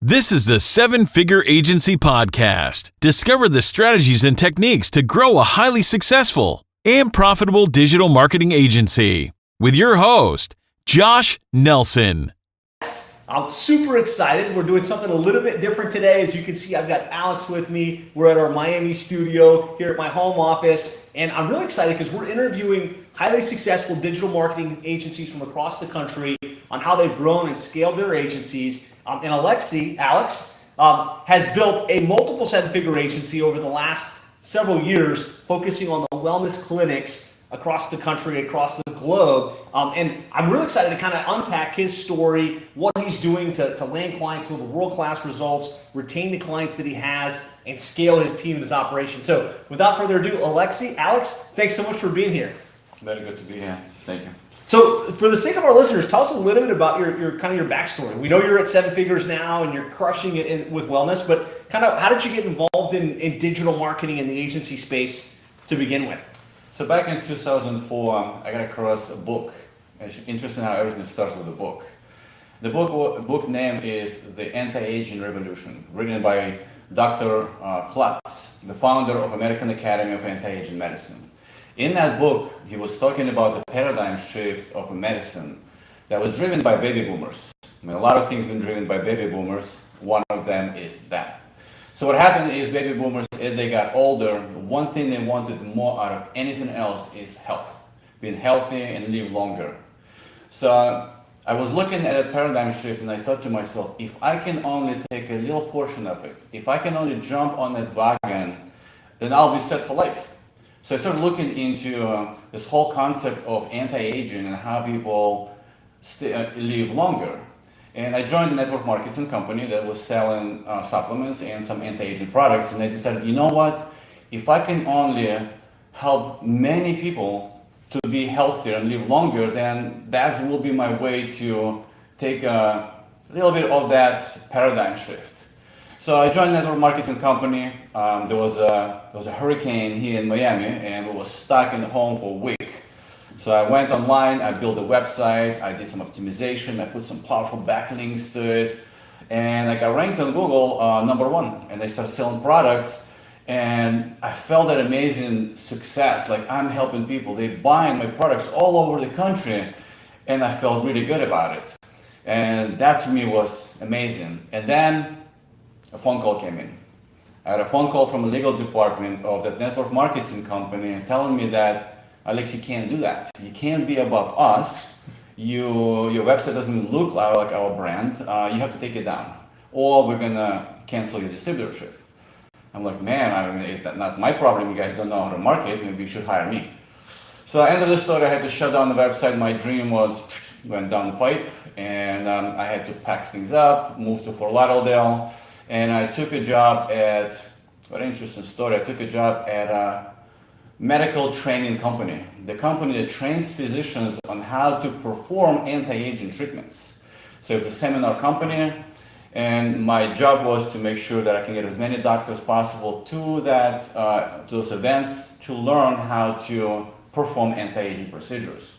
This is the Seven Figure Agency Podcast. Discover the strategies and techniques to grow a highly successful and profitable digital marketing agency with your host, Josh Nelson. I'm super excited. We're doing something a little bit different today. As you can see, I've got Alex with me. We're at our Miami studio here at my home office. And I'm really excited because we're interviewing highly successful digital marketing agencies from across the country on how they've grown and scaled their agencies. And Alex, has built a multiple seven-figure agency over the last several years, focusing on the wellness clinics across the country, across the globe. And I'm really excited to kind of unpack his story, what he's doing to land clients with world-class results, retain the clients that he has, and scale his team and his operation. So without further ado, Alex, thanks so much for being here. Very good to be here. Thank you. So for the sake of our listeners, tell us a little bit about your kind of your backstory. We know you're at seven figures now and you're crushing it with wellness, but kind of how did you get involved in digital marketing in the agency space to begin with? So back in 2004, I got across a book. It's interesting how everything starts with a book. The book name is The Anti-Aging Revolution, written by Dr. Klotz, the founder of American Academy of Anti-Aging Medicine. In that book, he was talking about the paradigm shift of medicine that was driven by baby boomers. I mean, a lot of things have been driven by baby boomers. One of them is that. So what happened is baby boomers, as they got older, one thing they wanted more out of anything else is health. Being healthy and live longer. So I was looking at a paradigm shift and I thought to myself, if I can only take a little portion of it, if I can only jump on that wagon, then I'll be set for life. So I started looking into this whole concept of anti-aging and how people live longer. And I joined a network marketing company that was selling supplements and some anti-aging products. And I decided, you know what? If I can only help many people to be healthier and live longer, then that will be my way to take a little bit of that paradigm shift. So I joined a network marketing company. There was a hurricane here in Miami, and we were stuck in the home for a week. So I went online, I built a website, I did some optimization, I put some powerful backlinks to it, and I got ranked on Google #1. And I started selling products, and I felt that amazing success. Like, I'm helping people, they're buying my products all over the country, and I felt really good about it. And that to me was amazing. And then a phone call came in. I had a phone call from the legal department of that network marketing company telling me that, Alex, you can't do that. You can't be above us. Your website doesn't look like our brand. You have to take it down, or we're gonna cancel your distributorship. I'm like, man, I mean, is that not my problem? You guys don't know how to market. Maybe you should hire me. So at the end of the story, I had to shut down the website. My dream went down the pipe, and I had to pack things up, move to Fort Lauderdale. And I took a job at, what an interesting story, I took a job at a medical training company. The company that trains physicians on how to perform anti-aging treatments. So it's a seminar company, and my job was to make sure that I can get as many doctors as possible to those events to learn how to perform anti-aging procedures.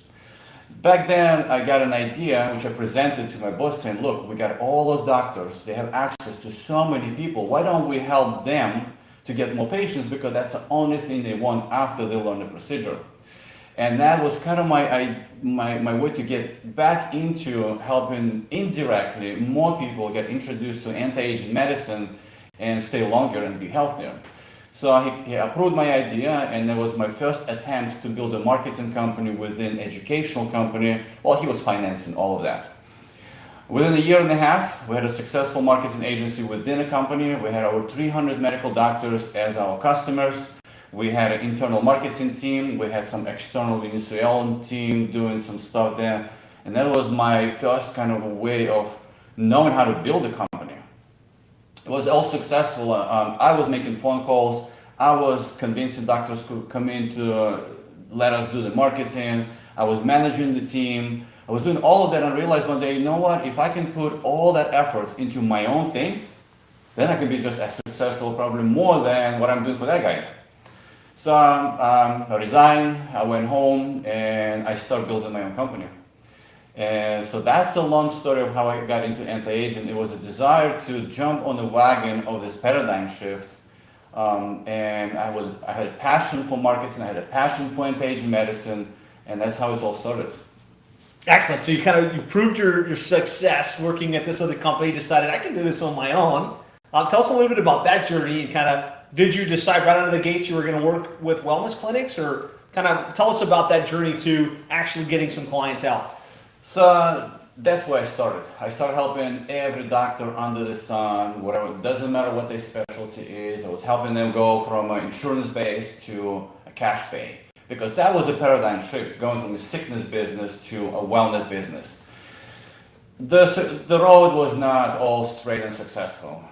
Back then, I got an idea, which I presented to my boss, saying, look, we got all those doctors, they have access to so many people, why don't we help them to get more patients, because that's the only thing they want after they learn the procedure. And that was kind of my way to get back into helping indirectly more people get introduced to anti-aging medicine and stay longer and be healthier. So he approved my idea, and it was my first attempt to build a marketing company within an educational company. Well, he was financing all of that. Within a year and a half, we had a successful marketing agency within a company. We had over 300 medical doctors as our customers. We had an internal marketing team. We had some external Venezuelan team doing some stuff there. And that was my first kind of way of knowing how to build a company. It was all successful. I was making phone calls. I was convincing doctors to come in to let us do the marketing. I was managing the team. I was doing all of that, and I realized one day, you know what? If I can put all that effort into my own thing, then I can be just as successful, probably more than what I'm doing for that guy. So I resigned. I went home, and I started building my own company. And so that's a long story of how I got into anti-aging. It was a desire to jump on the wagon of this paradigm shift. And I had a passion for markets, and I had a passion for anti-aging medicine, and that's how it all started. Excellent. So you proved your success working at this other company, decided I can do this on my own. Tell us a little bit about that journey, and kind of, did you decide right out of the gates you were going to work with wellness clinics, or kind of tell us about that journey to actually getting some clientele? So that's where I started. I started helping every doctor under the sun, whatever, it doesn't matter what their specialty is. I was helping them go from an insurance base to a cash pay, because that was a paradigm shift, going from a sickness business to a wellness business. The road was not all straight and successful.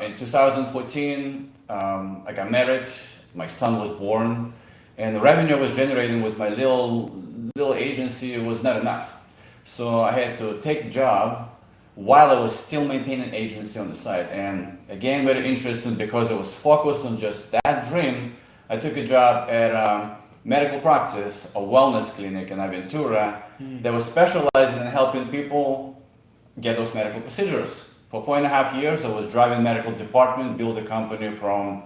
In 2014, I got married, my son was born, and the revenue I was generating with my little agency was not enough. So I had to take a job while I was still maintaining agency on the side. And again, very interesting, because I was focused on just that dream. I took a job at a medical practice, a wellness clinic in Aventura, that was specializing in helping people get those medical procedures. For 4.5 years, I was driving medical department, build a company from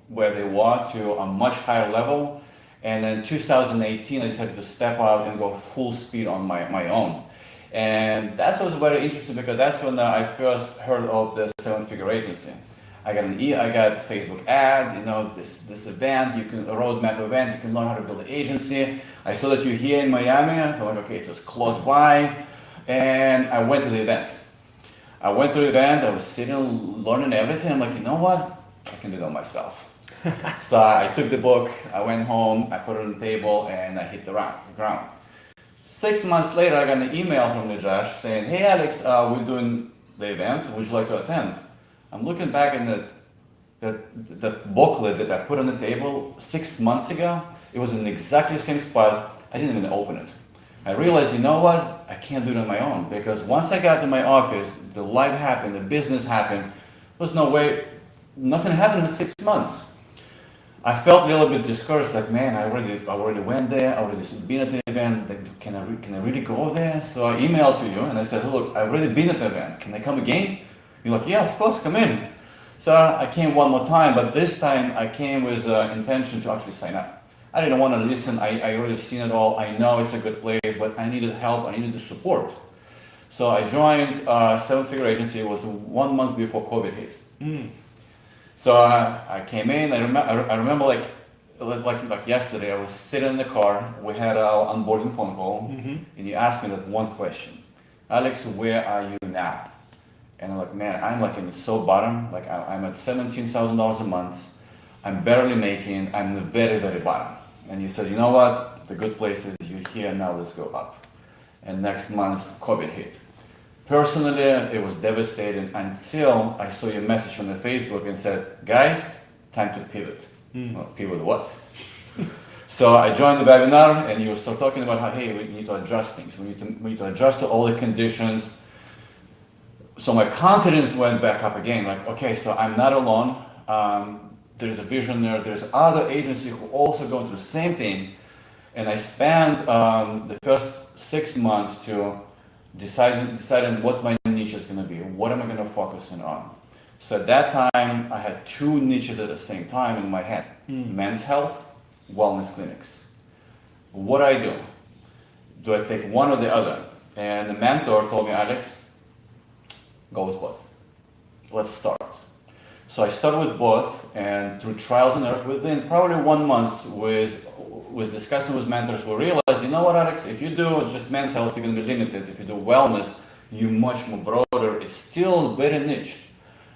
where they were to a much higher level. And in 2018, I decided to step out and go full speed on my own. And that was very interesting, because that's when I first heard of the 7-figure agency. I got Facebook ad, this event, a roadmap event, you can learn how to build an agency. I saw that you're here in Miami. I'm like, okay, it's just close by. And I went to the event. I was sitting, learning everything. I'm like, you know what? I can do that myself. So I took the book, I went home, I put it on the table, and I hit the ground. 6 months later, I got an email from Najash saying, hey Alex, we're doing the event, would you like to attend? I'm looking back in the booklet that I put on the table 6 months ago. It was in exactly the same spot. I didn't even open it. I realized, you know what? I can't do it on my own, because once I got to my office, the life happened, the business happened. There was no way, nothing happened in 6 months. I felt a little bit discouraged, like, man, I already went there, I already been at the event, can I really go there? So I emailed to you and I said, look, I've already been at the event, can I come again? You're like, yeah, of course, come in. So I came one more time, but this time I came with intention to actually sign up. I didn't want to listen, I already seen it all, I know it's a good place, but I needed help, I needed the support. So I joined a 7-figure agency. It was 1 month before COVID hit. So I came in. I remember like yesterday. I was sitting in the car. We had our onboarding phone call, and you asked me that one question, Alex, where are you now? And I'm like, man, I'm like in the so bottom. Like I'm at $17,000 a month. I'm barely making. I'm the very, very bottom. And you said, you know what? The good place is you're here now. Let's go up. And next month, COVID hit. Personally, it was devastating until I saw your message on the Facebook and said, guys, time to pivot. Well, pivot what? So I joined the webinar, and you start talking about how, hey, we need to adjust things. We need to adjust to all the conditions. So my confidence went back up again. Like, okay, so I'm not alone. There's a vision there. There's other agencies who also going through the same thing. And I spent the first 6 months to deciding what my niche is going to be. What am I going to focus on? So at that time, I had 2 niches at the same time in my head. Men's health, wellness clinics. What do I do? Do I take one or the other? And the mentor told me, Alex, go with both. Let's start. So I started with both, and through trials and errors, within probably 1 month with discussing with mentors, we realized, you know what, Alex, if you do just men's health, you're going to be limited. If you do wellness, you're much more broader. It's still very niche.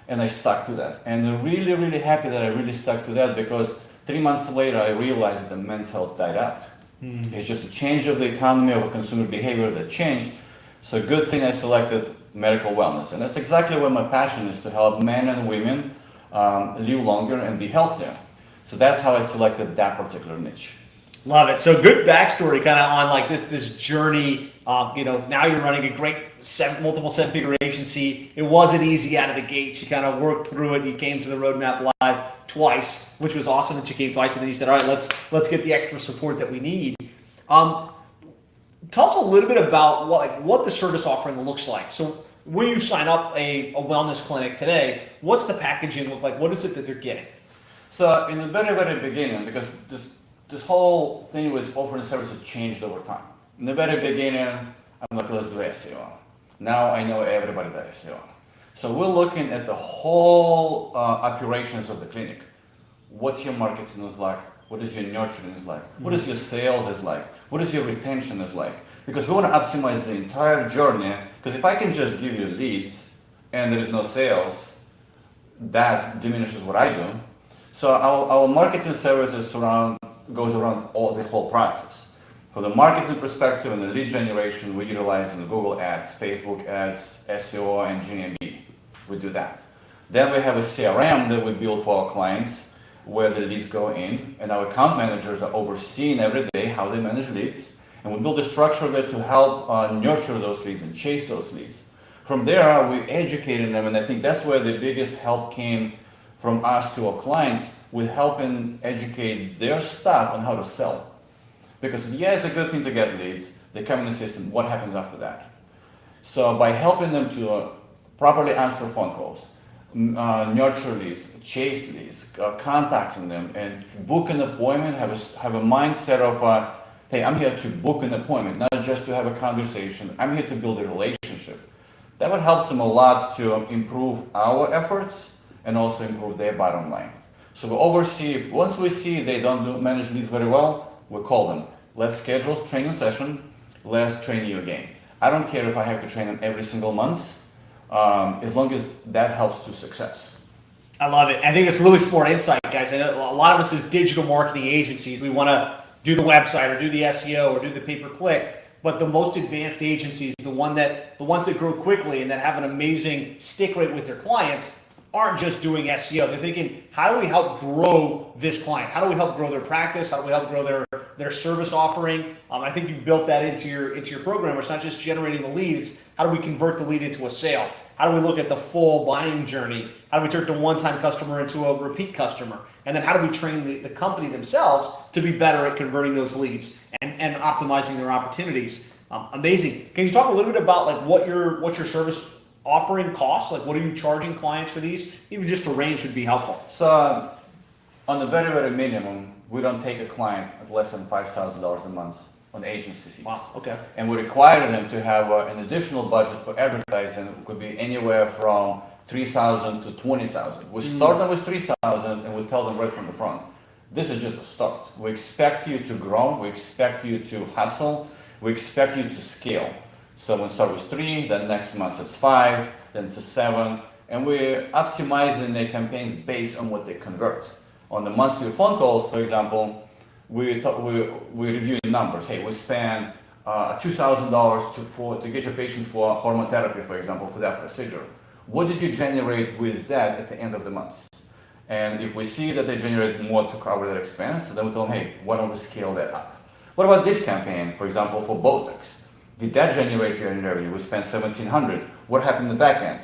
And I stuck to that. And I'm really, really happy that I really stuck to that, because 3 months later, I realized that the men's health died out. It's just a change of the economy, of a consumer behavior that changed. So good thing I selected medical wellness. And that's exactly what my passion is, to help men and women live longer and be healthier. So that's how I selected that particular niche. Love it. So good backstory kind of on like this journey. Now you're running a great multiple 7-figure agency. It wasn't easy out of the gates. You kind of worked through it. You came to the Roadmap Live twice, which was awesome that you came twice. And then you said, all right, let's get the extra support that we need. Tell us a little bit about what the service offering looks like. So when you sign up a wellness clinic today, what's the packaging look like? What is it that they're getting? So in the very, very beginning, because this whole thing with offering services changed over time. In the very beginning, I'm like, let's do SEO. Now I know everybody does SEO. So we're looking at the whole operations of the clinic. What's your marketing is like? What is your nurturing is like? What is your sales is like? What is your retention is like? Because we want to optimize the entire journey. Because if I can just give you leads and there is no sales, that diminishes what I do. So our marketing services goes around the whole process. From the marketing perspective and the lead generation, we utilize Google Ads, Facebook Ads, SEO, and GMB. We do that. Then we have a CRM that we build for our clients, where the leads go in, and our account managers are overseeing every day how they manage leads, and we build a structure there to help nurture those leads and chase those leads. From there, we educating them, and I think that's where the biggest help came from us to our clients, with helping educate their staff on how to sell. Because yeah, it's a good thing to get leads, they come in the system, what happens after that? So by helping them to properly answer phone calls, nurture leads, chase leads, contacting them, and book an appointment, have a mindset of, hey, I'm here to book an appointment, not just to have a conversation. I'm here to build a relationship. That would help them a lot to improve our efforts and also improve their bottom line. So we oversee, once we see they don't manage leads very well, we call them. Let's schedule a training session. Let's train you again. I don't care if I have to train them every single month. As long as that helps to success. I love it. I think it's really smart insight, guys. I know a lot of us as digital marketing agencies, we want to do the website or do the SEO or do the pay-per-click, but the most advanced agencies, the ones that grow quickly and that have an amazing stick rate with their clients, aren't just doing SEO. They're thinking, how do we help grow this client? How do we help grow their practice? How do we help grow their service offering? I think you built that into your program, where it's not just generating the lead, it's how do we convert the lead into a sale? How do we look at the full buying journey? How do we turn the one-time customer into a repeat customer? And then how do we train the company themselves to be better at converting those leads and optimizing their opportunities? Amazing. Can you talk a little bit about like what your service offering costs? Like what are you charging clients for these? Even just a range would be helpful. So on the very, very minimum, we don't take a client at less than $5,000 a month on agency fees. Wow, okay. And we require them to have an additional budget for advertising. It could be anywhere from $3,000 to $20,000. We start them with $3,000 and we tell them right from the front, this is just a start. We expect you to grow, we expect you to hustle, we expect you to scale. So we start with 3, then next month it's 5, then it's 7, and we're optimizing their campaigns based on what they convert. On the monthly phone calls, for example, we review numbers. Hey, we spend $2,000 to get your patient for hormone therapy, for example, for that procedure. What did you generate with that at the end of the month? And if we see that they generate more to cover their expense, then we tell them, hey, why don't we scale that up? What about this campaign, for example, for Botox? Did that generate your revenue? We spent $1,700. What happened in the back end?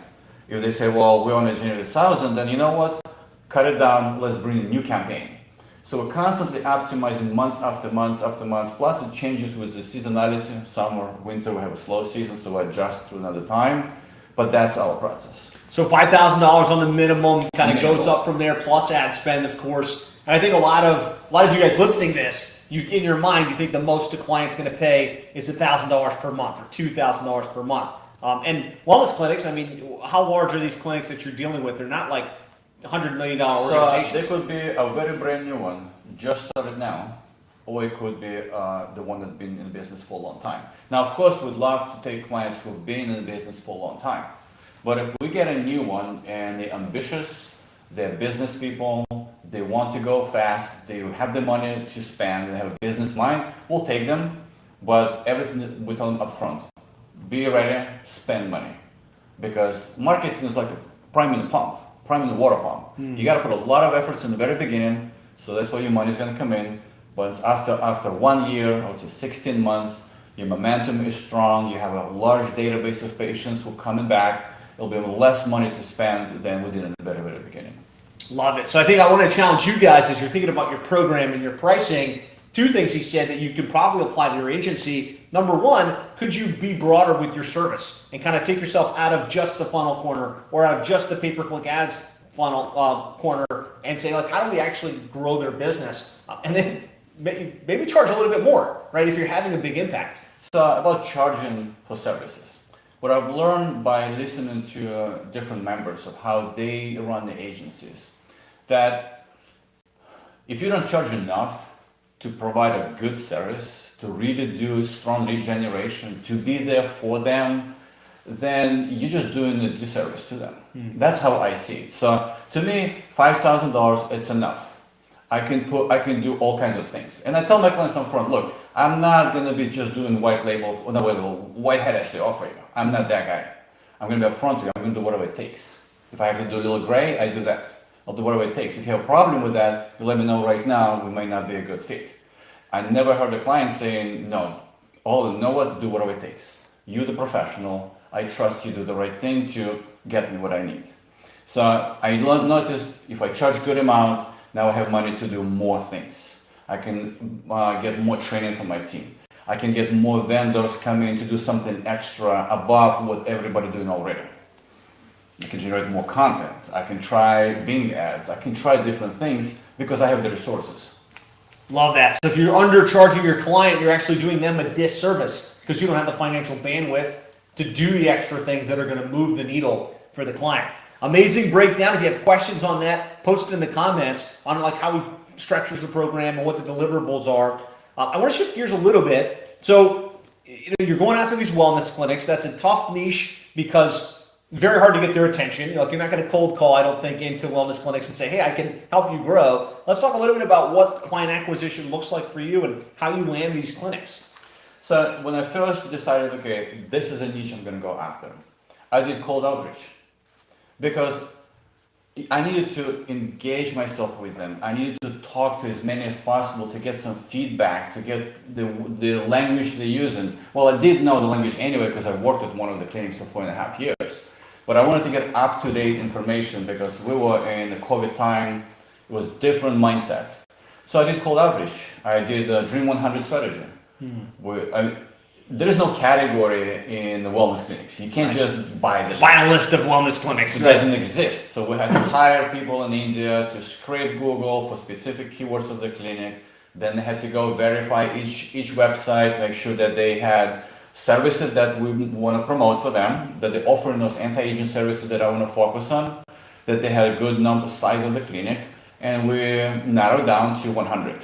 If they say, well, we only generated $1,000, then you know what? Cut it down, let's bring a new campaign. So we're constantly optimizing month after month after month, plus it changes with the seasonality. Summer, winter, we have a slow season, so we adjust to another time, but that's our process. So $5,000 on the minimum, kind of goes up from there, plus ad spend, of course. And I think a lot of you guys listening to this, in your mind, you think the most a client's going to pay is $1,000 per month or $2,000 per month. And wellness clinics, I mean, how large are these clinics that you're dealing with? They're not like $100 million organizations. So they could be a very brand new one, just started now, or it could be the one that's been in business for a long time. Now, of course, we'd love to take clients who've been in business for a long time. But if we get a new one and they're ambitious, they're business people, they want to go fast, they have the money to spend, they have a business mind, we'll take them, but everything we tell them up front. Be ready, spend money. Because marketing is like priming the water pump. You got to put a lot of efforts in the very beginning, so that's where your money is going to come in. But after 1 year, I would say 16 months, your momentum is strong, you have a large database of patients who are coming back, it'll be less money to spend than we did in the very, very beginning. Love it. So I think I want to challenge you guys as you're thinking about your program and your pricing. 2 things he said that you could probably apply to your agency. Number one, could you be broader with your service and kind of take yourself out of just the funnel corner or out of just the pay-per-click ads funnel corner and say, like, how do we actually grow their business? And then maybe charge a little bit more, right, if you're having a big impact. So about charging for services. What I've learned by listening to different members of how they run the agencies, that if you don't charge enough to provide a good service, to really do strong lead generation, to be there for them, then you're just doing a disservice to them. That's how I see it. So to me, $5,000, it's enough. I can do all kinds of things. And I tell my clients up front, look, I'm not gonna be just doing white hat SEO for you. I'm not that guy. I'm gonna be upfront with you. I'm gonna do whatever it takes. If I have to do a little gray, I do that. I'll do whatever it takes. If you have a problem with that, you let me know right now, we might not be a good fit. I never heard a client saying, no, you know what, do whatever it takes. You're the professional. I trust you do the right thing to get me what I need. So I noticed if I charge good amount, now I have money to do more things. I can get more training for my team. I can get more vendors coming in to do something extra above what everybody doing already. I can generate more content. I can try Bing ads. I can try different things because I have the resources. Love that. So if you're undercharging your client, you're actually doing them a disservice because you don't have the financial bandwidth to do the extra things that are going to move the needle for the client. Amazing breakdown. If you have questions on that, post it in the comments on like how he structures the program and what the deliverables are. I want to shift gears a little bit. So you're going after these wellness clinics. That's a tough niche because very hard to get their attention. Like, you're not going to cold call, I don't think, into wellness clinics and say, hey, I can help you grow. Let's talk a little bit about what client acquisition looks like for you and how you land these clinics. So when I first decided, okay, this is a niche I'm going to go after, I did cold outreach because I needed to engage myself with them. I needed to talk to as many as possible to get some feedback, to get the language they're using. Well, I did know the language anyway because I worked at one of the clinics for 4.5 years. But I wanted to get up-to-date information because we were in the COVID time. It was different mindset. So I did cold outreach. I did a Dream 100 strategy. There is no category in the wellness clinics. You can't just buy a list of wellness clinics. It doesn't exist. So we had to hire people in India to scrape Google for specific keywords of the clinic. Then they had to go verify each website, make sure that they had services that we want to promote for them, that they're offering those anti-aging services that I want to focus on, that they had a good number size of the clinic, and we narrowed down to 100.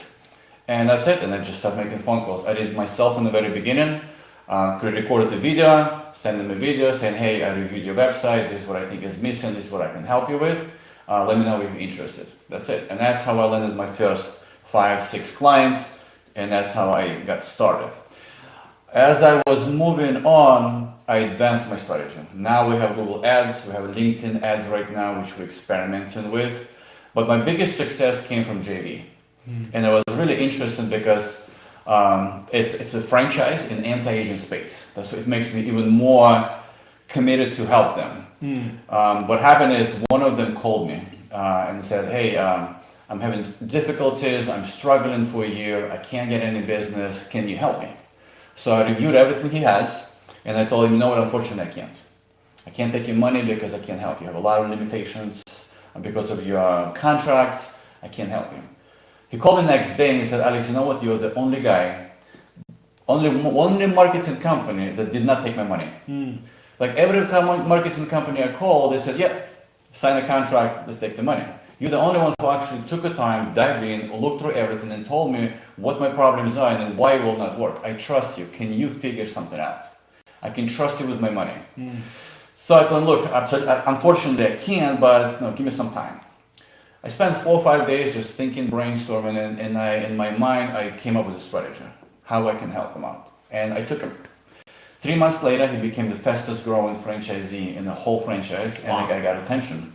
And that's it, and I just started making phone calls. I did it myself in the very beginning, recorded a video, sent them a video saying, hey, I reviewed your website, this is what I think is missing, this is what I can help you with, let me know if you're interested. That's it, and that's how I landed my first 5-6 clients, and that's how I got started. As I was moving on, I advanced my strategy. Now we have Google Ads, we have LinkedIn ads right now, which we're experimenting with. But my biggest success came from JV. And it was really interesting because it's a franchise in anti-aging space. That's what it makes me even more committed to help them. What happened is one of them called me and said, hey, I'm having difficulties, I'm struggling for a year, I can't get any business, can you help me? So I reviewed everything he has, and I told him, you know what, unfortunately I can't. I can't take your money because I can't help you. You have a lot of limitations because of your contracts, I can't help you. He called me the next day and he said, Alex, you know what, you're the only guy, only marketing company that did not take my money. Like every marketing company I called, they said, yeah, sign a contract, let's take the money. You're the only one who actually took the time, dived in, looked through everything and told me what my problems are and why it will not work. I trust you. Can you figure something out? I can trust you with my money. So I told him, look, unfortunately I can't, but give me some time. I spent 4 or 5 days just thinking, brainstorming, and in my mind, I came up with a strategy, how I can help him out. And I took him. 3 months later, he became the fastest growing franchisee in the whole franchise, and I got attention.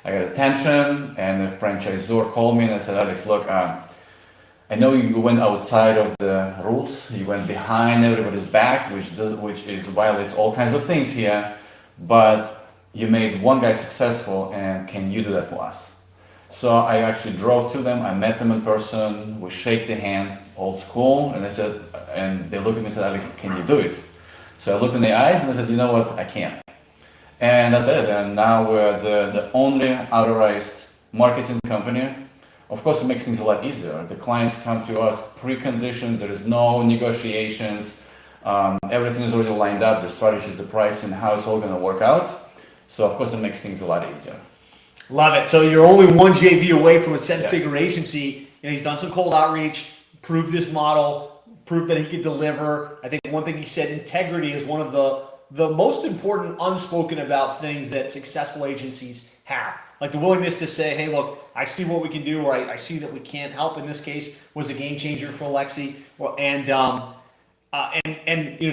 I got attention, and the franchisor called me and I said, Alex, look, I know you went outside of the rules. You went behind everybody's back, which violates all kinds of things here, but you made one guy successful, and can you do that for us? So I actually drove to them, I met them in person, we shake the hand, old school, and and they looked at me and said, Alex, can you do it? So I looked in the eyes and I said, you know what, I can't. And that's it, and now we're the only authorized marketing company. Of course, it makes things a lot easier. The clients come to us preconditioned, there is no negotiations, everything is already lined up, the strategies, the pricing, how it's all gonna work out. So of course, it makes things a lot easier. Love it. So you're only one JV away from a seven-figure Yes. agency. And he's done some cold outreach, proved this model, proved that he could deliver. I think one thing he said, integrity is one of the most important unspoken about things that successful agencies have. Like the willingness to say, hey, look, I see what we can do, or I see that we can't help. In this case, was a game changer for Alexi. And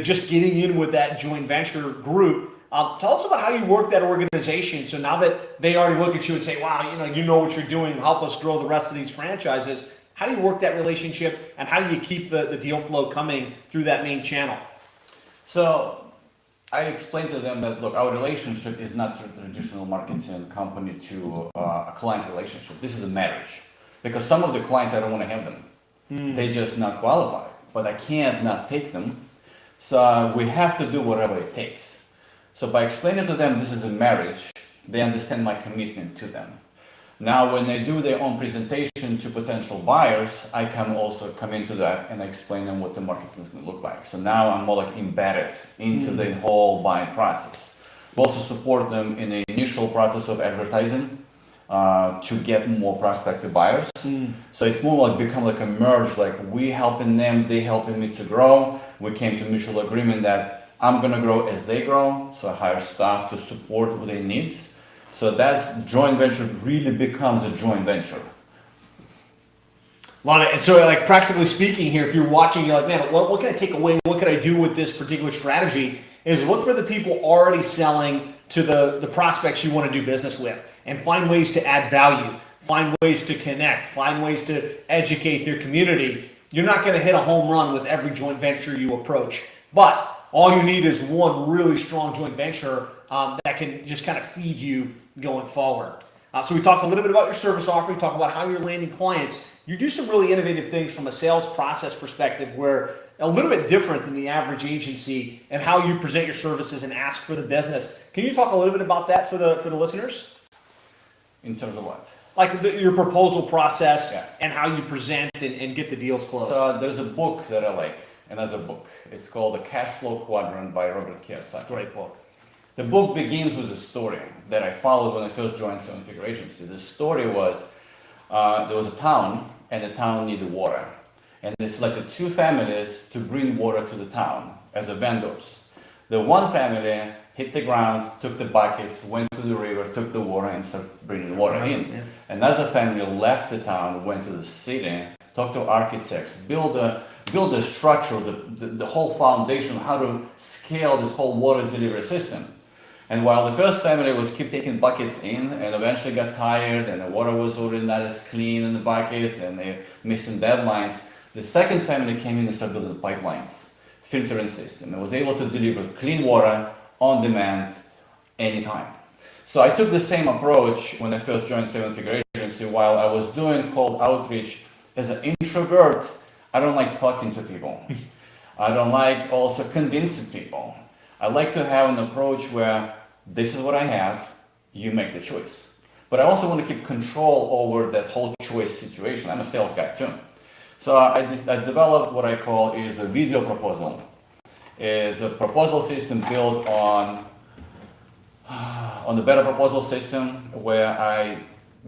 just getting in with that joint venture group. Tell us about how you work that organization. So now that they already look at you and say, wow, you know what you're doing, help us grow the rest of these franchises. How do you work that relationship, and how do you keep the deal flow coming through that main channel? So I explained to them that, look, our relationship is not a traditional marketing company to a client relationship. This is a marriage. Because some of the clients, I don't want to have them. They just not qualified. But I can't not take them. So we have to do whatever it takes. So by explaining to them this is a marriage, they understand my commitment to them. Now, when they do their own presentation to potential buyers, I can also come into that and explain them what the marketing is going to look like. So now I'm more like embedded into the whole buying process. We also support them in the initial process of advertising to get more prospective buyers. So it's more like become like a merge, like we helping them, they helping me to grow. We came to mutual agreement that I'm gonna grow as they grow, so I hire staff to support their needs. So that joint venture really becomes a joint venture. Love it. And so, like, practically speaking here, if you're watching, you're like, man, what can I take away? What can I do with this particular strategy? Is look for the people already selling to the prospects you want to do business with, and find ways to add value, find ways to connect, find ways to educate their community. You're not going to hit a home run with every joint venture you approach, but all you need is one really strong joint venture that can just kind of feed you going forward. So we talked a little bit about your service offering, we talked about how you're landing clients. You do some really innovative things from a sales process perspective, where a little bit different than the average agency, and how you present your services and ask for the business. Can you talk a little bit about that for the listeners? In terms of what? Like your proposal process, Yeah. and how you present and get the deals closed. So there's a book that I like, another book. It's called The Cash Flow Quadrant by Robert Kiyosaki. Great book. The book begins with a story that I followed when I first joined Seven Figure Agency. The story was there was a town, and the town needed water. And they selected two families to bring water to the town as vendors. The one family hit the ground, took the buckets, went to the river, took the water, and started bringing water in. Yeah. Another family left the town, went to the city, talked to architects, build a structure, the whole foundation, how to scale this whole water delivery system. And while the first family was keep taking buckets in, and eventually got tired, and the water was already not as clean in the buckets, and they're missing deadlines, the second family came in and started building the pipelines, filtering system, and was able to deliver clean water on demand anytime. So I took the same approach when I first joined Seven Figure Agency. While I was doing cold outreach as an introvert, I don't like talking to people. I don't like also convincing people. I like to have an approach where this is what I have, you make the choice. But I also want to keep control over that whole choice situation. I'm a sales guy too. So I developed what I call is a video proposal. It's a proposal system built on the better proposal system, where I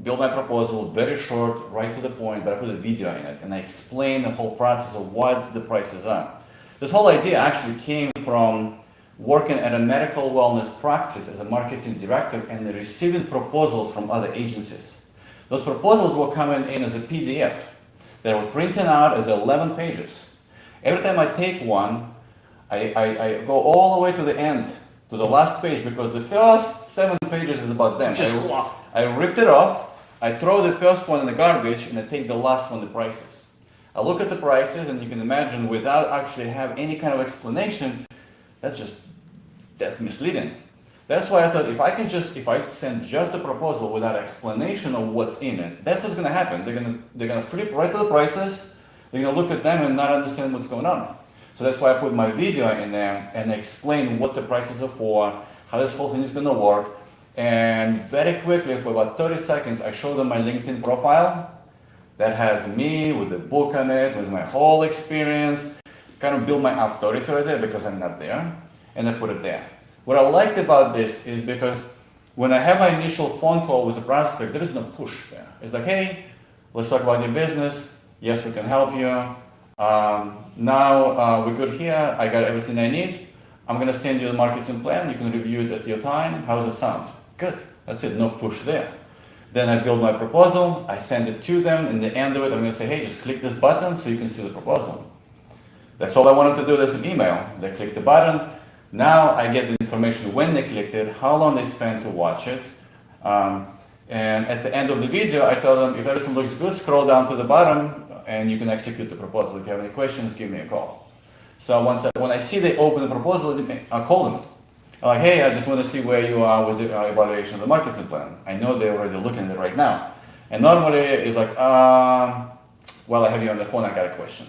build my proposal very short, right to the point, but I put a video in it and I explain the whole process of what the prices are. This whole idea actually came from working at a medical wellness practice as a marketing director and receiving proposals from other agencies. Those proposals were coming in as a PDF. They were printed out as 11 pages. Every time I take one, I go all the way to the end, to the last page, because the first 7 pages is about them. Just fluff. I ripped it off, I throw the first one in the garbage, and I take the last one, the prices. I look at the prices, and you can imagine, without actually have any kind of explanation, that's misleading. That's why I thought if I send just a proposal without explanation of what's in it, that's what's gonna happen. They're gonna flip right to the prices, they're gonna look at them and not understand what's going on. So that's why I put my video in there and explain what the prices are for, how this whole thing is gonna work. And very quickly, for about 30 seconds, I show them my LinkedIn profile that has me with the book on it, with my whole experience, kind of build my authority right there because I'm not there, and I put it there. What I liked about this is because when I have my initial phone call with a prospect, there is no push there. It's like, hey, let's talk about your business. Yes, we can help you. Now we're good here. I got everything I need. I'm going to send you the marketing plan. You can review it at your time. How does it sound? Good. That's it. No push there. Then I build my proposal. I send it to them. In the end of it, I'm going to say, hey, just click this button so you can see the proposal. That's all I wanted to do. That's an email. They click the button. Now I get the information when they clicked it, how long they spent to watch it. And at the end of the video, I tell them, if everything looks good, scroll down to the bottom and you can execute the proposal. If you have any questions, give me a call. So when I see they open the proposal, I call them. I'm like, hey, I just want to see where you are with the evaluation of the marketing plan. I know they're already looking at it right now. And normally it's like, well, I have you on the phone, I got a question.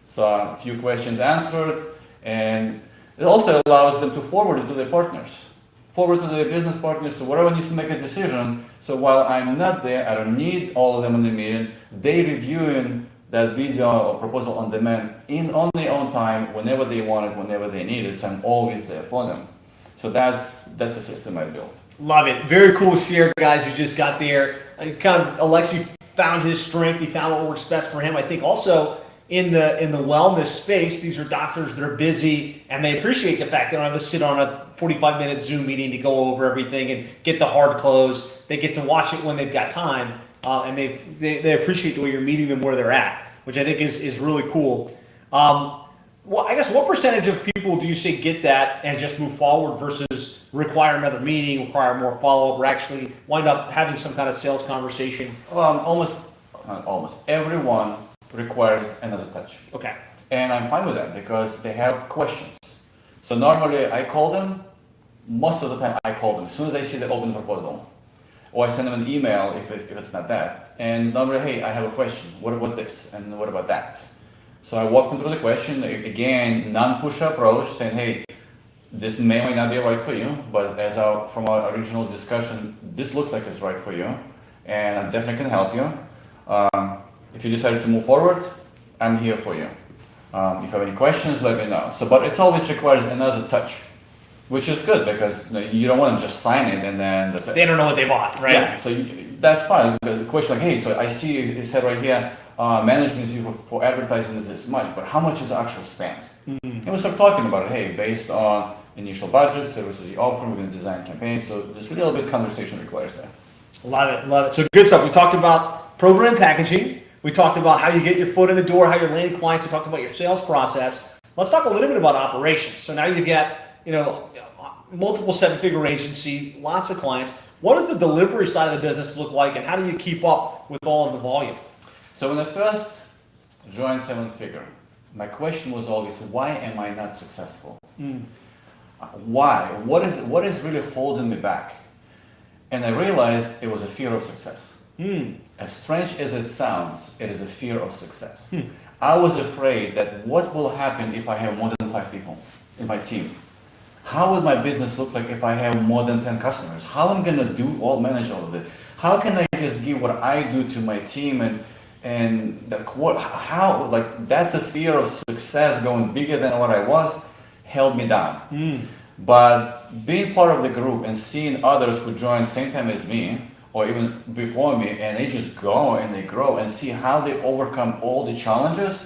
So a few questions answered, and it also allows them to forward it to their partners, forward to their business partners, to wherever needs to make a decision. So while I'm not there, I don't need all of them in the meeting. They reviewing that video or proposal on demand on their own time, whenever they want it, whenever they need it. So I'm always there for them. So that's a system I built. Love it. Very cool share, guys. You just got there. Kind of Alexi found his strength. He found what works best for him. I think also in the wellness space, these are doctors that are busy and they appreciate the fact they don't have to sit on a 45-minute Zoom meeting to go over everything and get the hard close. They get to watch it when they've got time, and they appreciate the way you're meeting them where they're at, which I think is really cool. Well, I guess what percentage of people do you say get that and just move forward versus require another meeting, require more follow-up, or actually wind up having some kind of sales conversation? Almost everyone requires another touch. Okay. And I'm fine with that because they have questions. So normally I call them, most of the time I call them as soon as I see the open proposal. Or I send them an email if it's not that. And normally, hey, I have a question. What about this? And what about that? So I walk them through the question. Again, non-push approach, saying, hey, this may or may not be right for you, but from our original discussion, this looks like it's right for you, and I definitely can help you. If you decided to move forward, I'm here for you. If you have any questions, let me know. But it always requires another touch, which is good because you don't want to just sign it and then that's it. They don't know what they bought, right? Yeah, so that's fine. The question like, hey, so I see it said right here, management fee for advertising is this much, but how much is the actual spend? And we start talking about it. Hey, based on initial budget, services you offer, we're going to design campaigns. So there's a little bit conversation requires that. Love it. So good stuff. We talked about program packaging. We talked about how you get your foot in the door, how you're landing clients. We talked about your sales process. Let's talk a little bit about operations. So now you've got, multiple seven-figure agency, lots of clients. What does the delivery side of the business look like, and how do you keep up with all of the volume? So when I first joined Seven Figure, my question was always, why am I not successful? Why? What is really holding me back? And I realized it was a fear of success. As strange as it sounds, it is a fear of success. I was afraid that what will happen if I have more than 5 people in my team? How would my business look like if I have more than 10 customers? How am I going to manage all of it? How can I just give what I do to my team that's a fear of success going bigger than what I was, held me down. But being part of the group and seeing others who joined same time as me, or even before me, and they just go and they grow and see how they overcome all the challenges,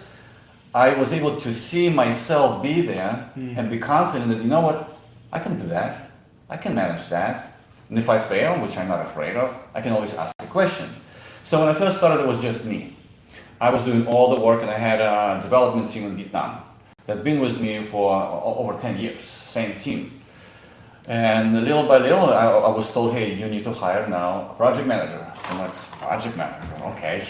I was able to see myself be there and be confident that, you know what, I can do that. I can manage that. And if I fail, which I'm not afraid of, I can always ask a question. So when I first started, it was just me. I was doing all the work, and I had a development team in Vietnam that's been with me for over 10 years, same team. And little by little, I was told, hey, you need to hire now a project manager. So I'm like, project manager, okay,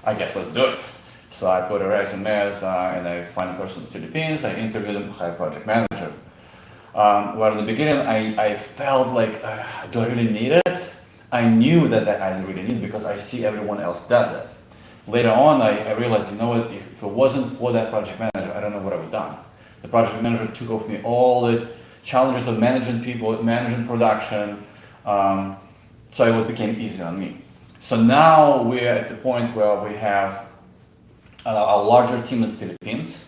I guess let's do it. So I put a resume and I find a person in the Philippines, I interviewed him, hire project manager. Where in the beginning I felt like, do I really need it? I knew that I really need it because I see everyone else does it. Later on, I realized, you know what, if it wasn't for that project manager, I don't know what I would have done. The project manager took off me all the challenges of managing people, managing production, so it became easier on me. So now we're at the point where we have a larger team in the Philippines,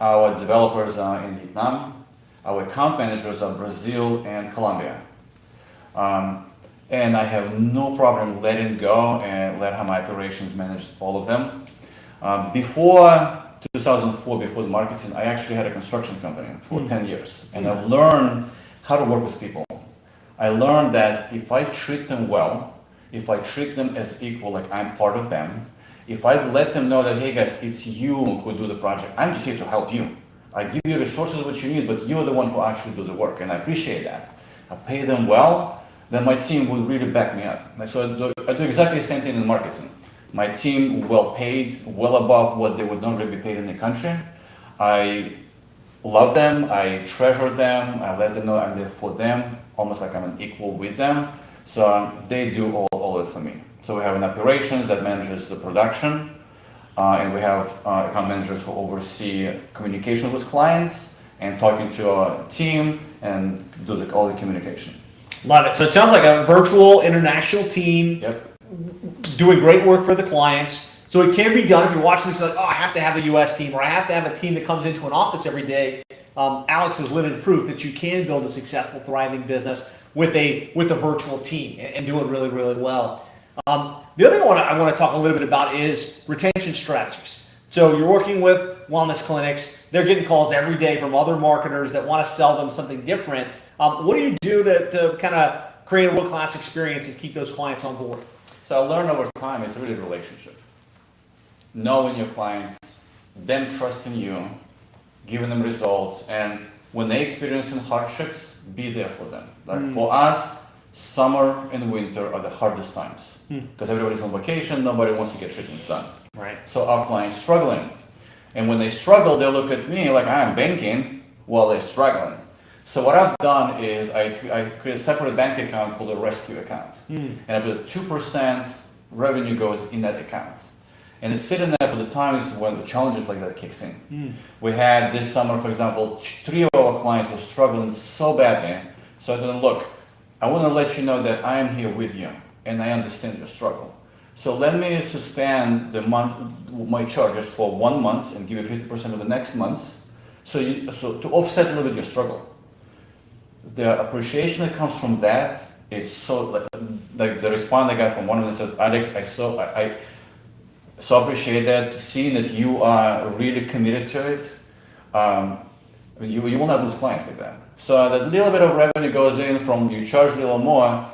our developers are in Vietnam, our account managers are Brazil and Colombia. And I have no problem letting go and let my operations manage all of them. Before 2004, before the marketing, I actually had a construction company for 10 years. And I've learned how to work with people. I learned that if I treat them well, if I treat them as equal, like I'm part of them, if I let them know that, hey guys, it's you who do the project, I'm just here to help you. I give you resources what you need, but you're the one who actually do the work, and I appreciate that. I pay them well, then my team will really back me up. And so I do exactly the same thing in marketing. My team well paid, well above what they would normally be paid in the country. I love them, I treasure them, I let them know I'm there for them, almost like I'm an equal with them. So they do all of it for me. So we have an operations that manages the production, and we have account managers who oversee communication with clients and talking to our team and do all the communication. Love it. So it sounds like a virtual international team. Yep. Doing great work for the clients. So it can be done if you're watching this like, oh, I have to have a US team, or I have to have a team that comes into an office every day. Alex is living proof that you can build a successful, thriving business with a virtual team and do it really, really well. The other thing I want to talk a little bit about is retention strategies. So you're working with wellness clinics. They're getting calls every day from other marketers that want to sell them something different. What do you do to kind of create a world-class experience and keep those clients on board? So I learned over time, it's really a relationship. Knowing your clients, them trusting you, giving them results, and when they experience hardships, be there for them. Like for us, summer and winter are the hardest times because everybody's on vacation, nobody wants to get treatments done. Right. So our clients struggling. And when they struggle, they look at me like I'm banking while they're struggling. So what I've done is I create a separate bank account called a rescue account. And I put 2% revenue goes in that account. And it's sitting there for the times when the challenges like that kicks in. We had this summer, for example, 3 of our clients were struggling so badly. So I told them, look, I want to let you know that I am here with you and I understand your struggle. So let me suspend my charges for 1 month and give you 50% of the next month. So to offset a little bit your struggle. The appreciation that comes from that, it's so like the response I got from one of them said, Alex, I so appreciate that, seeing that you are really committed to it. You will not lose clients like that. So that little bit of revenue goes in from you charge a little more,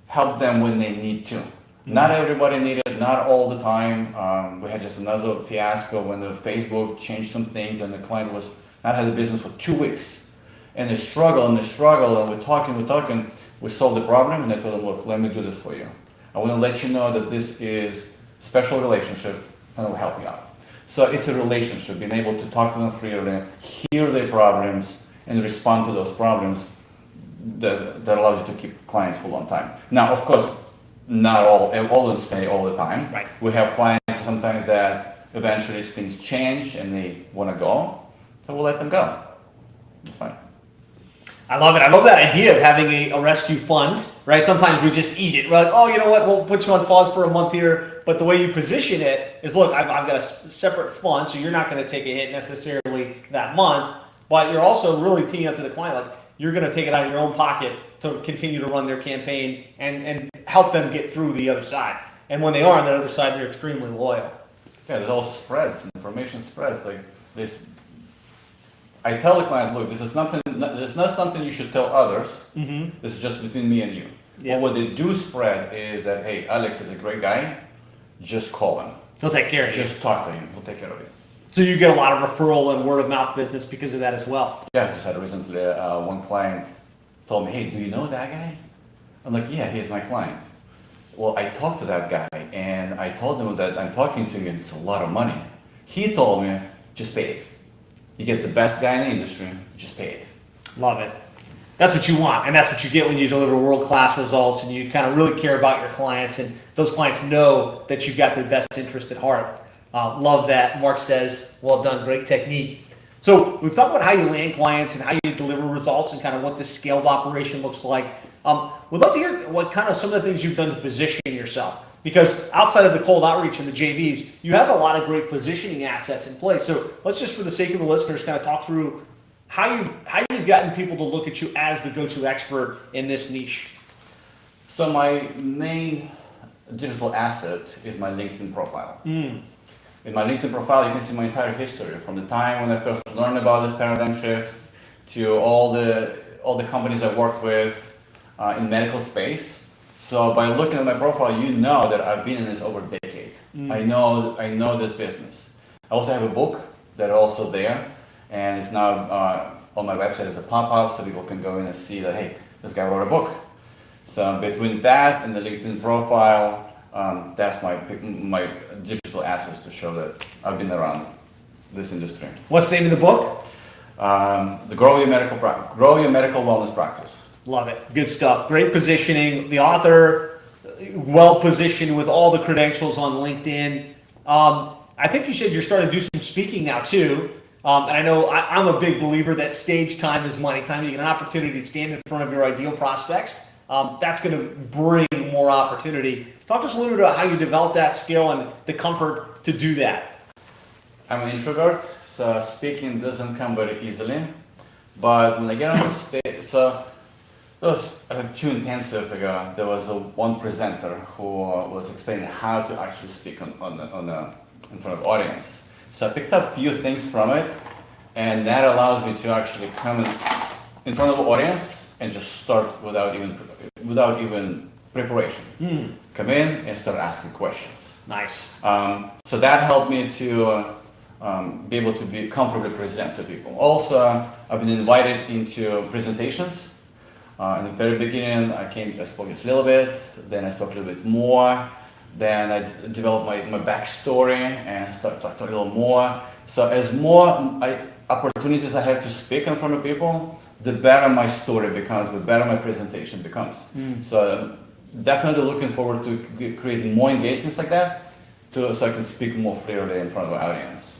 help them when they need to. Not everybody needed it, not all the time. We had just another fiasco when the Facebook changed some things and the client was not had the business for 2 weeks. And they struggle and we're talking, we solved the problem and I told them, look, let me do this for you. I want to let you know that this is a special relationship and it will help you out. So it's a relationship, being able to talk to them freely, hear their problems and respond to those problems that allows you to keep clients for a long time. Now, of course, not all of them stay all the time. Right. We have clients sometimes that eventually things change and they want to go, so we'll let them go. It's fine. I love it. I love that idea of having a rescue fund, right? Sometimes we just eat it. We're like, oh, you know what? We'll put you on pause for a month here. But the way you position it is, look, I've got a separate fund, so you're not going to take a hit necessarily that month, but you're also really teeing up to the client, like you're going to take it out of your own pocket to continue to run their campaign and help them get through the other side. And when they are on the other side, they're extremely loyal. Yeah, it also spreads. Information spreads. Like this. I tell the client, look, this is not something you should tell others. This is just between me and you. Yeah. But what they do spread is that, hey, Alex is a great guy. Just call him. He'll take care of you. Just talk to him. He'll take care of you. So you get a lot of referral and word of mouth business because of that as well. Yeah, I just had recently one client told me, hey, do you know that guy? I'm like, yeah, he's my client. Well, I talked to that guy and I told him that I'm talking to you and it's a lot of money. He told me, just pay it. You get the best guy in the industry, just pay it. Love it. That's what you want, and that's what you get when you deliver world-class results, and you kind of really care about your clients, and those clients know that you've got their best interest at heart. Love that. Mark says, well done, great technique. So we've talked about how you land clients and how you deliver results and kind of what the scaled operation looks like. We'd love to hear what kind of some of the things you've done to position yourself, because outside of the cold outreach and the JVs, you have a lot of great positioning assets in place. So let's just, for the sake of the listeners, kind of talk through how you've gotten people to look at you as the go-to expert in this niche. So my main digital asset is my LinkedIn profile. In my LinkedIn profile, you can see my entire history, from the time when I first learned about this paradigm shift to all the companies I worked with in medical space. So by looking at my profile, you know that I've been in this over a decade. I know this business. I also have a book that is also there, and it's now on my website as a pop-up, so people can go in and see that, hey, this guy wrote a book. So between that and the LinkedIn profile, that's my digital assets to show that I've been around this industry. What's the name of the book? The Grow Your Medical Wellness Practice. Love it. Good stuff. Great positioning. The author, well positioned with all the credentials on LinkedIn. I think you said you're starting to do some speaking now too. And I know I'm a big believer that stage time is money. Time you get an opportunity to stand in front of your ideal prospects, that's going to bring more opportunity. Talk to us a little bit about how you develop that skill and the comfort to do that. I'm an introvert, so speaking doesn't come very easily. But when I get on stage, so that was 2 intensive ago. There was one presenter who was explaining how to actually speak in front of audience. So I picked up a few things from it, and that allows me to actually come in front of the audience and just start without even preparation. Come in and start asking questions. Nice. So that helped me to be able to be comfortably present to people. Also, I've been invited into presentations. In the very beginning, I spoke just a little bit, then I spoke a little bit more, then I developed my backstory and talked a little more. So as more opportunities I have to speak in front of people, the better my story becomes, the better my presentation becomes. So definitely looking forward to creating more engagements like that, so I can speak more freely in front of the audience.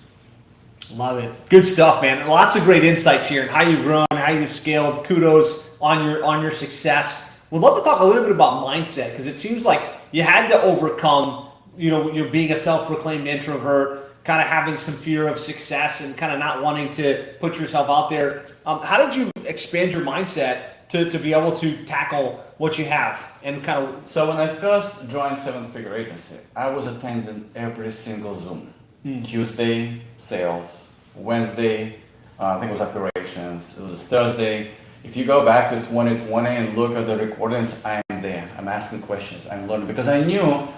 Love it. Good stuff, man. Lots of great insights here and how you've grown, how you've scaled. Kudos on your success. We'd love to talk a little bit about mindset, because it seems like you had to overcome, you're being a self-proclaimed introvert, kind of having some fear of success and kind of not wanting to put yourself out there. How did you expand your mindset to be able to tackle what you have and kind of? So when I first joined Seven Figure Agency, I was attending every single Zoom. Tuesday, sales. Wednesday, I think it was operations. It was Thursday. If you go back to 2020 and look at the recordings, I am there. I'm asking questions. I'm learning, because I knew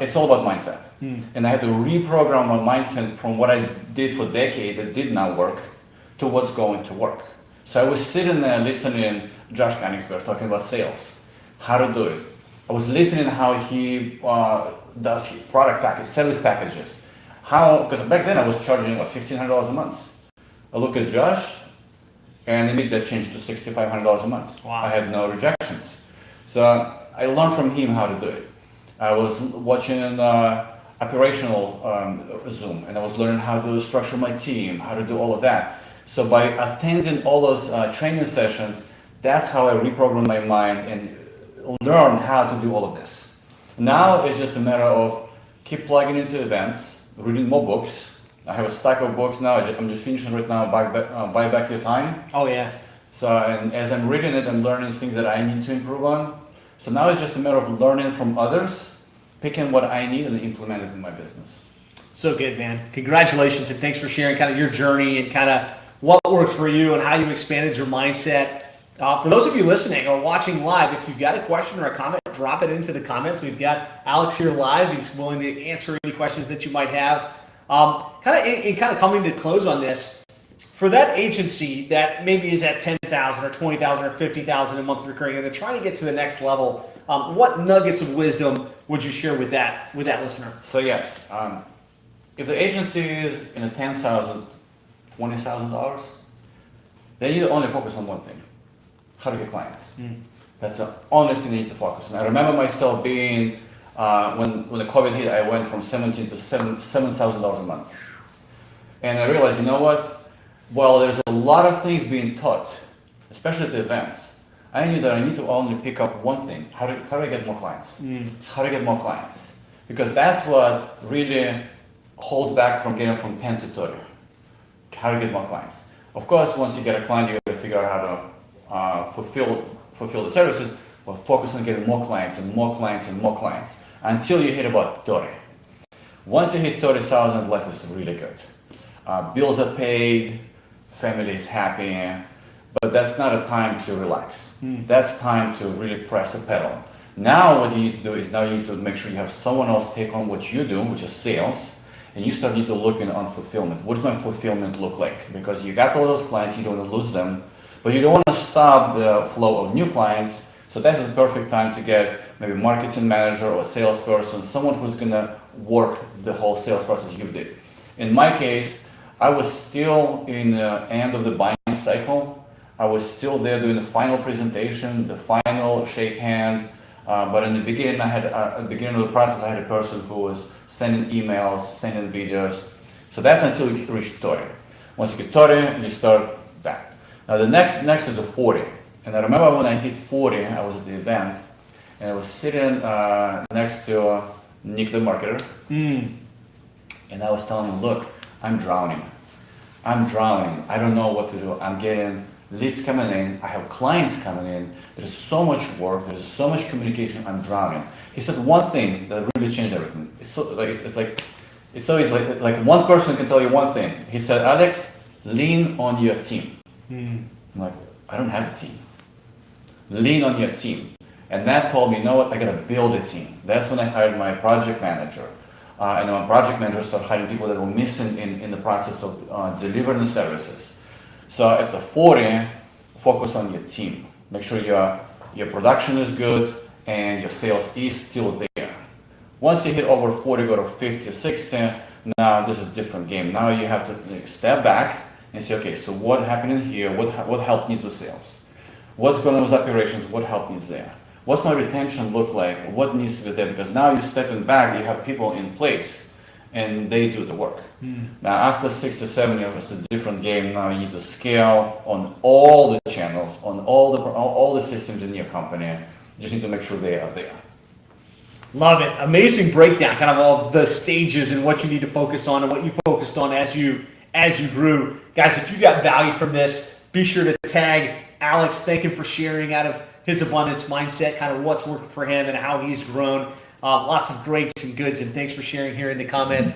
it's all about mindset. And I had to reprogram my mindset from what I did for a decade that did not work to what's going to work. So I was sitting there listening Josh Konigsberg talking about sales, how to do it. I was listening how he does his product package, service packages. Because back then I was charging $1,500 a month. I look at Josh, and immediately changed to $6,500 a month. Wow. I had no rejections. So I learned from him how to do it. I was watching an operational Zoom, and I was learning how to structure my team, how to do all of that. So by attending all those training sessions, that's how I reprogrammed my mind and learned how to do all of this. Now it's just a matter of keep plugging into events, reading more books. I have a stack of books now. I'm just finishing right now, Buy Back Your Time. Oh yeah. So and as I'm reading it, I'm learning things that I need to improve on. So now it's just a matter of learning from others, picking what I need and implement it in my business. So good, man. Congratulations, and thanks for sharing kind of your journey and kind of what worked for you and how you expanded your mindset. For those of you listening or watching live, if you've got a question or a comment, drop it into the comments. We've got Alex here live. He's willing to answer any questions that you might have. Kind of coming to close on this, for that agency that maybe is at 10,000 or 20,000 or 50,000 a month recurring, and they're trying to get to the next level, what nuggets of wisdom would you share with that listener? So yes, if the agency is in a $10,000, $20,000, They need to only focus on one thing: how to get clients. That's the only thing you need to focus on. I remember myself being when the COVID hit, I went from $17,000 to $7,000 a month, and I realized, you know what? Well, there's a lot of things being taught, especially at the events. I knew that I need to only pick up one thing: how do I get more clients? How to get more clients? Because that's what really holds back from getting from 10 to 30. How to get more clients. Of course, once you get a client, you got to figure out how to fulfill the services, but focus on getting more clients and more clients and more clients until you hit about 30. Once you hit 30,000, life is really good. Bills are paid, family is happy, but that's not a time to relax. That's time to really press the pedal. Now what you need to do is now you need to make sure you have someone else take on what you do, which is sales, and you start need to looking on fulfillment. What does my fulfillment look like? Because you got all those clients, you don't want to lose them, but you don't want to stop the flow of new clients. So that's the perfect time to get maybe a marketing manager or a salesperson, someone who's gonna work the whole sales process you did. In my case, I was still in the end of the buying cycle. I was still there doing the final presentation, the final shake hand. But in the beginning, at the beginning of the process, I had a person who was sending emails, sending videos. So that's until you reach 30. Once you get 30, you start that. Now the next is a 40. And I remember when I hit 40, I was at the event, and I was sitting next to Nick the marketer, and I was telling him, look, I'm drowning. I don't know what to do. I'm getting leads coming in, I have clients coming in, there's so much work, there's so much communication, I'm drowning. He said one thing that really changed everything. It's always like one person can tell you one thing. He said, Alex, lean on your team. I'm like, I don't have a team. Lean on your team. And that told me, you know what, I gotta build a team. That's when I hired my project manager. And my project manager started hiring people that were missing in the process of delivering the services. So at the 40, focus on your team. Make sure your production is good and your sales is still there. Once you hit over 40, go to 50, 60, now this is a different game. Now you have to step back and say, okay, so what happened in here? What help needs with sales? What's going on with operations? What help needs there? What's my retention look like? What needs to be there? Because now you're stepping back, you have people in place and they do the work. Now after 6 to 7 years, it's a different game. Now you need to scale on all the channels, on all the systems in your company. You just need to make sure they are there. Love it. Amazing breakdown, kind of all the stages and what you need to focus on and what you focused on as you grew. Guys, if you got value from this, be sure to tag Alex. Thank him for sharing out of his abundance mindset, kind of what's working for him and how he's grown. Lots of greats and goods, and thanks for sharing here in the comments.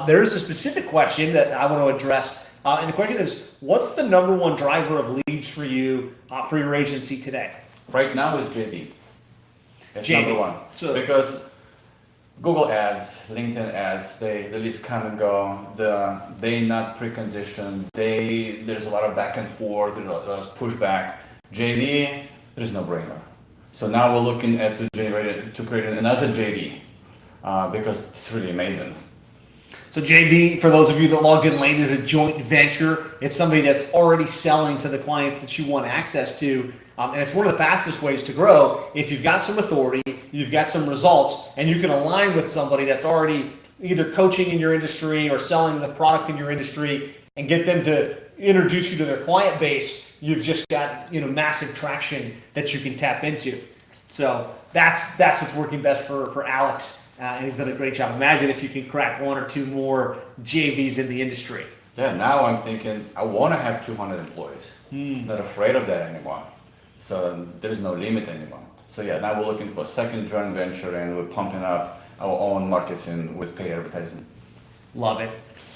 There is a specific question that I want to address, and the question is, what's the number one driver of leads for you for your agency today? Right now is JB. It's JB. number one. So, because Google ads, LinkedIn ads, the leads come and go. They not preconditioned. There's a lot of back and forth. There's pushback. JD, there's no brainer. So now we're looking at to create another JD because it's really amazing. So JV, for those of you that logged in late, is a joint venture. It's somebody that's already selling to the clients that you want access to. And it's one of the fastest ways to grow. If you've got some authority, you've got some results, and you can align with somebody that's already either coaching in your industry or selling the product in your industry and get them to introduce you to their client base, you've just got massive traction that you can tap into. So that's what's working best for Alex. And he's done a great job. Imagine if you can crack one or two more JVs in the industry. Yeah, now I'm thinking I want to have 200 employees. Not afraid of that anymore. So there's no limit anymore. So yeah, now we're looking for a second joint venture and we're pumping up our own marketing with paid advertising. Love it.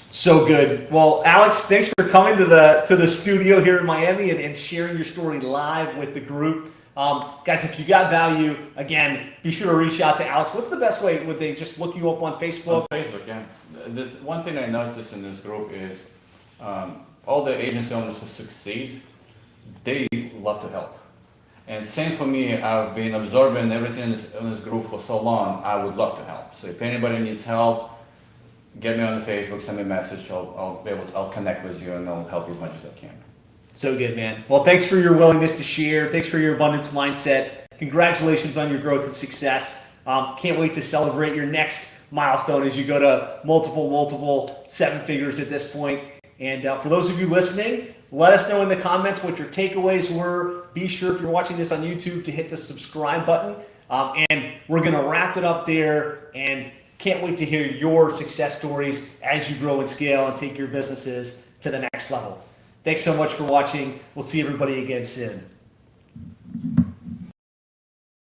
So good. Well, Alex, thanks for coming to the studio here in Miami and sharing your story live with the group. Guys, if you got value, again, be sure to reach out to Alex. What's the best way? Would they just look you up on Facebook? On Facebook, yeah. The one thing I noticed in this group is all the agency owners who succeed, they love to help. And same for me, I've been absorbing everything in this group for so long, I would love to help. So if anybody needs help, get me on the Facebook, send me a message, I'll connect with you and I'll help you as much as I can. So good, man. Well, thanks for your willingness to share. Thanks for your abundance mindset. Congratulations on your growth and success. Can't wait to celebrate your next milestone as you go to multiple seven figures at this point. And for those of you listening, let us know in the comments what your takeaways were. Be sure, if you're watching this on YouTube, to hit the subscribe button. And we're going to wrap it up there, and can't wait to hear your success stories as you grow and scale and take your businesses to the next level. Thanks so much for watching. We'll see everybody again soon.